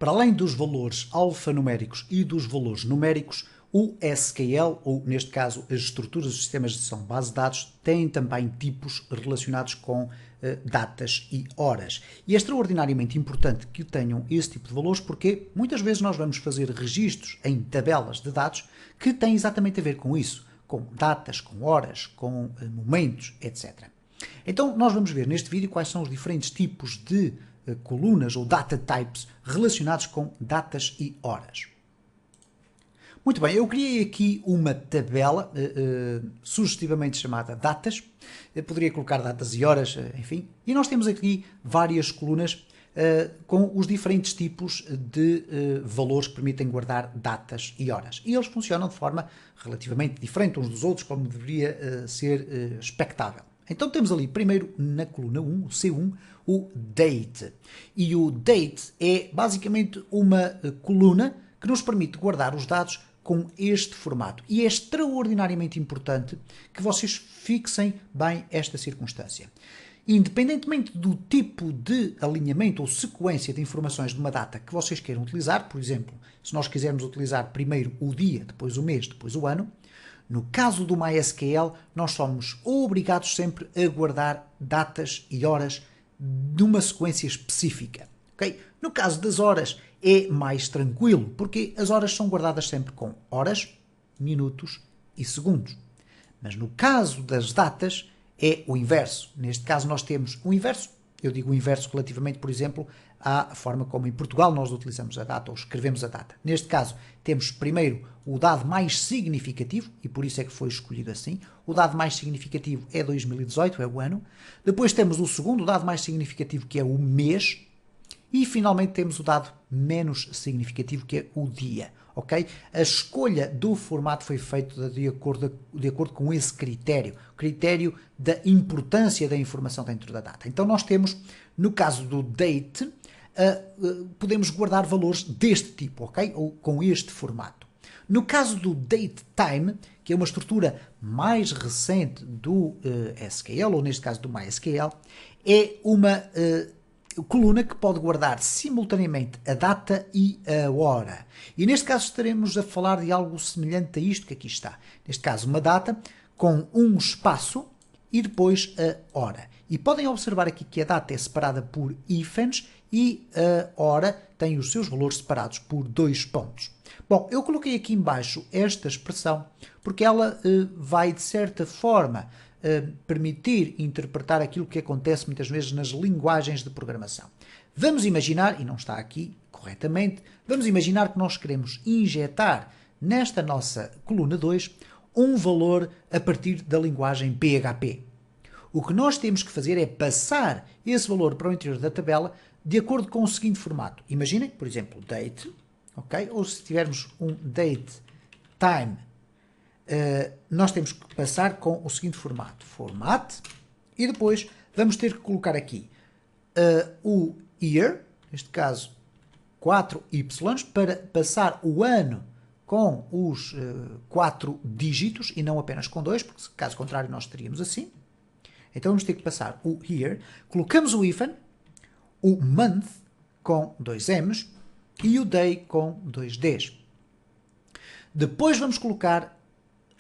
Para além dos valores alfanuméricos e dos valores numéricos, o SQL, ou neste caso as estruturas dos sistemas de gestão de base de dados, têm também tipos relacionados com datas e horas. E é extraordinariamente importante que tenham esse tipo de valores porque muitas vezes nós vamos fazer registros em tabelas de dados que têm exatamente a ver com isso, com datas, com horas, com momentos, etc. Então nós vamos ver neste vídeo quais são os diferentes tipos de colunas ou data types relacionados com datas e horas. Muito bem, eu criei aqui uma tabela sugestivamente chamada datas. Eu poderia colocar datas e horas, enfim. E nós temos aqui várias colunas com os diferentes tipos de valores que permitem guardar datas e horas. E eles funcionam de forma relativamente diferente uns dos outros, como deveria ser expectável. Então temos ali primeiro na coluna 1, o C1, o date. E o date é basicamente uma coluna que nos permite guardar os dados com este formato. E é extraordinariamente importante que vocês fixem bem esta circunstância. Independentemente do tipo de alinhamento ou sequência de informações de uma data que vocês queiram utilizar, por exemplo, se nós quisermos utilizar primeiro o dia, depois o mês, depois o ano, no caso do MySQL, nós somos obrigados sempre a guardar datas e horas de uma sequência específica. Okay? No caso das horas, é mais tranquilo, porque as horas são guardadas sempre com horas, minutos e segundos. Mas no caso das datas, é o inverso. Neste caso, nós temos o inverso. Eu digo o inverso relativamente, por exemplo, à forma como em Portugal nós utilizamos a data ou escrevemos a data. Neste caso, temos primeiro o dado mais significativo, e por isso é que foi escolhido assim. O dado mais significativo é 2018, é o ano. Depois temos o segundo dado mais significativo, que é o mês. E finalmente temos o dado menos significativo, que é o dia. Okay? A escolha do formato foi feita de acordo com esse critério, o critério da importância da informação dentro da data. Então nós temos, no caso do date, podemos guardar valores deste tipo, ok? Ou com este formato. No caso do datetime, que é uma estrutura mais recente do SQL, ou neste caso do MySQL, é uma coluna que pode guardar simultaneamente a data e a hora. E neste caso estaremos a falar de algo semelhante a isto que aqui está. Neste caso, uma data com um espaço e depois a hora. E podem observar aqui que a data é separada por hífens e a hora tem os seus valores separados por 2 pontos. Bom, eu coloquei aqui embaixo esta expressão porque ela vai, de certa forma, permitir interpretar aquilo que acontece muitas vezes nas linguagens de programação. Vamos imaginar, e não está aqui corretamente, vamos imaginar que nós queremos injetar nesta nossa coluna 2 um valor a partir da linguagem PHP. O que nós temos que fazer é passar esse valor para o interior da tabela de acordo com o seguinte formato. Imaginem, por exemplo, date, okay? Ou se tivermos um date time, nós temos que passar com o seguinte formato, format, e depois vamos ter que colocar aqui o year, neste caso 4y, para passar o ano com os 4 dígitos e não apenas com 2, porque caso contrário nós teríamos assim. Então vamos ter que passar o year, colocamos o hífen, o month com 2 m's e o day com 2 d's. Depois vamos colocar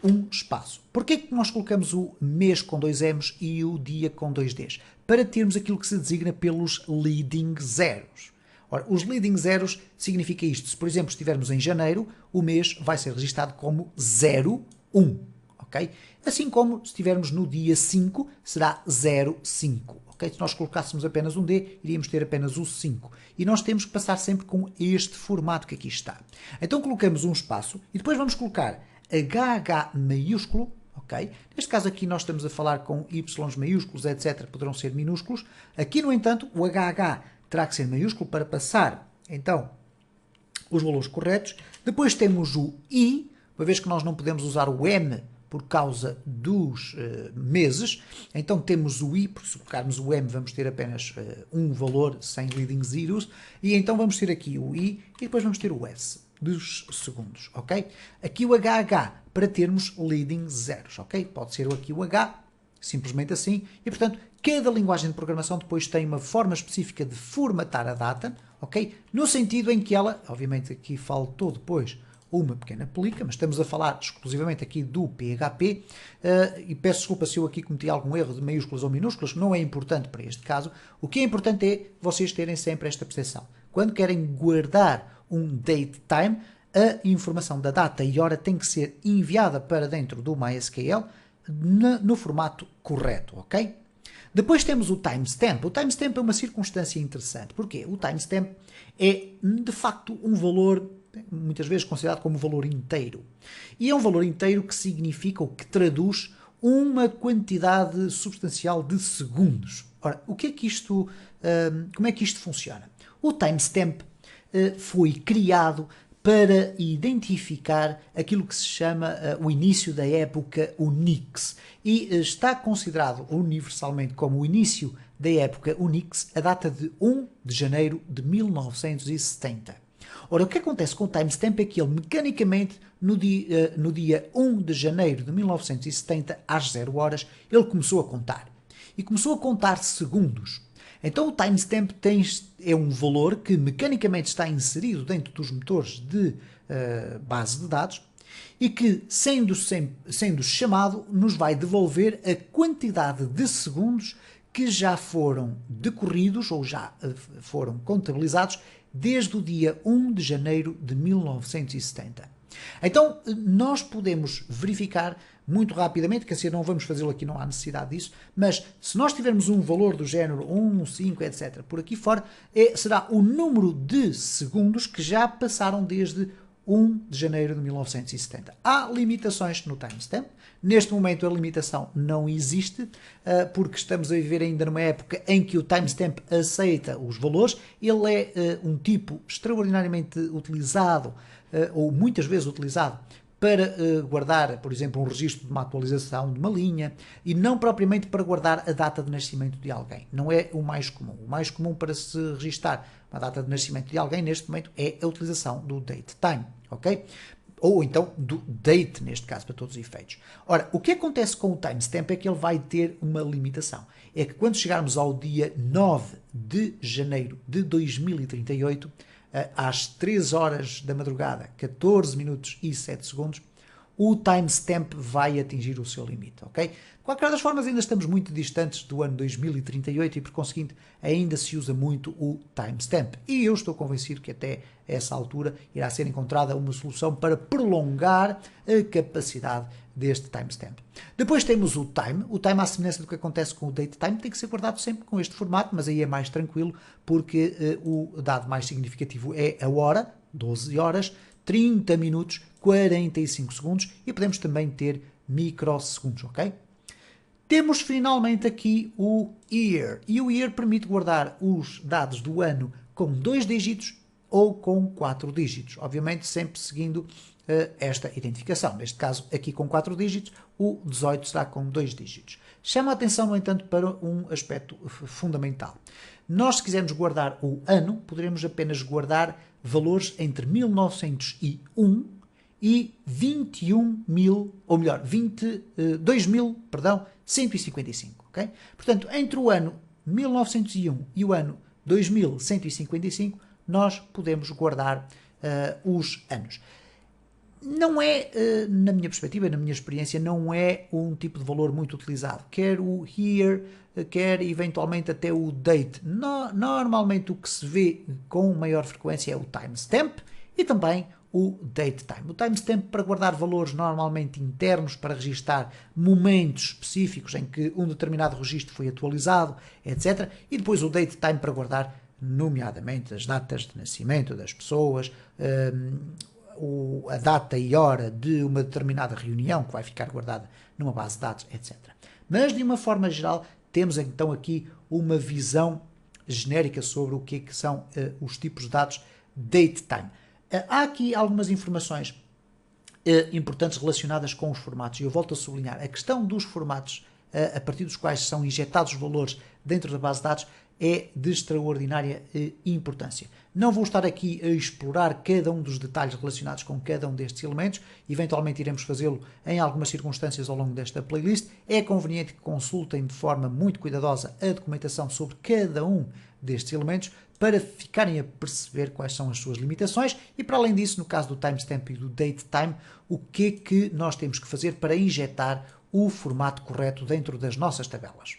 um espaço. Porquê que nós colocamos o mês com 2 m's e o dia com 2 d's? Para termos aquilo que se designa pelos leading zeros. Ora, os leading zeros significa isto. Se, por exemplo, estivermos em janeiro, o mês vai ser registado como 01. Okay? Assim como se estivermos no dia 5, será 05. Okay? Se nós colocássemos apenas um D, iríamos ter apenas o 5. E nós temos que passar sempre com este formato que aqui está. Então colocamos um espaço e depois vamos colocar HH maiúsculo, ok? Neste caso aqui nós estamos a falar com Y maiúsculos, etc. Poderão ser minúsculos. Aqui, no entanto, o HH terá que ser maiúsculo para passar, então, os valores corretos. Depois temos o I, uma vez que nós não podemos usar o M por causa dos meses, então temos o I, porque se colocarmos o M vamos ter apenas um valor sem leading zeros, e então vamos ter aqui o I e depois vamos ter o S dos segundos, ok? Aqui o HH para termos leading zeros, ok? Pode ser aqui o H, simplesmente assim, e portanto cada linguagem de programação depois tem uma forma específica de formatar a data, ok? No sentido em que ela, obviamente aqui faltou depois uma pequena plica, mas estamos a falar exclusivamente aqui do PHP, e peço desculpa se eu aqui cometi algum erro de maiúsculas ou minúsculas, não é importante para este caso. O que é importante é vocês terem sempre esta percepção. Quando querem guardar um datetime, a informação da data e hora tem que ser enviada para dentro do MySQL no formato correto, ok? Depois temos o timestamp. O timestamp é uma circunstância interessante. Porquê? O timestamp é, de facto, um valor, muitas vezes considerado como um valor inteiro. E é um valor inteiro que significa, ou que traduz, uma quantidade substancial de segundos. Ora, o que é que isto, como é que isto funciona? O timestamp foi criado para identificar aquilo que se chama o início da época Unix e está considerado universalmente como o início da época Unix a data de 1 de janeiro de 1970. Ora, o que acontece com o timestamp é que ele mecanicamente no dia 1 de janeiro de 1970 às 0 horas ele começou a contar e começou a contar segundos. Então o timestamp é um valor que mecanicamente está inserido dentro dos motores de base de dados e que, sendo chamado, nos vai devolver a quantidade de segundos que já foram decorridos ou já foram contabilizados desde o dia 1 de janeiro de 1970. Então, nós podemos verificar muito rapidamente, que assim não vamos fazê-lo aqui, não há necessidade disso, mas se nós tivermos um valor do género 1, 5, etc., por aqui fora, será o número de segundos que já passaram desde 1 de janeiro de 1970. Há limitações no timestamp. Neste momento a limitação não existe, porque estamos a viver ainda numa época em que o timestamp aceita os valores. Ele é um tipo extraordinariamente utilizado, ou muitas vezes utilizado, para guardar, por exemplo, um registro de uma atualização de uma linha e não propriamente para guardar a data de nascimento de alguém. Não é o mais comum. O mais comum para se registar uma data de nascimento de alguém neste momento é a utilização do datetime, ok? Ou então do date, neste caso, para todos os efeitos. Ora, o que acontece com o timestamp é que ele vai ter uma limitação. É que quando chegarmos ao dia 9 de janeiro de 2038, às 3 horas da madrugada, 14 minutos e 7 segundos, o timestamp vai atingir o seu limite, ok? De qualquer das formas, ainda estamos muito distantes do ano 2038 e, por conseguinte, ainda se usa muito o timestamp. E eu estou convencido que até essa altura irá ser encontrada uma solução para prolongar a capacidade deste timestamp. Depois temos o time. O time, à semelhança do que acontece com o datetime, tem que ser guardado sempre com este formato, mas aí é mais tranquilo, porque o dado mais significativo é a hora, 12 horas, 30 minutos, 45 segundos, e podemos também ter microsegundos, ok? Temos finalmente aqui o year, e o year permite guardar os dados do ano com 2 dígitos ou com 4 dígitos, obviamente sempre seguindo esta identificação. Neste caso, aqui com 4 dígitos, o 18 será com 2 dígitos. Chama a atenção, no entanto, para um aspecto fundamental. Nós, se quisermos guardar o ano, poderemos apenas guardar valores entre 1901 e 22.155, ok? Portanto, entre o ano 1901 e o ano 2155, nós podemos guardar os anos. Não é, na minha perspectiva, na minha experiência, não é um tipo de valor muito utilizado. Quer o year, quer eventualmente até o date. Normalmente o que se vê com maior frequência é o timestamp e também o datetime. O timestamp para guardar valores normalmente internos, para registar momentos específicos em que um determinado registro foi atualizado, etc. E depois o datetime para guardar, nomeadamente, as datas de nascimento das pessoas, a data e hora de uma determinada reunião que vai ficar guardada numa base de dados, etc. Mas, de uma forma geral, temos então aqui uma visão genérica sobre o que é que são os tipos de dados datetime. Há aqui algumas informações importantes relacionadas com os formatos, e eu volto a sublinhar, a questão dos formatos a partir dos quais são injetados os valores dentro da base de dados é de extraordinária importância. Não vou estar aqui a explorar cada um dos detalhes relacionados com cada um destes elementos, eventualmente iremos fazê-lo em algumas circunstâncias ao longo desta playlist. É conveniente que consultem de forma muito cuidadosa a documentação sobre cada um destes elementos para ficarem a perceber quais são as suas limitações e, para além disso, no caso do timestamp e do datetime, o que é que nós temos que fazer para injetar o formato correto dentro das nossas tabelas.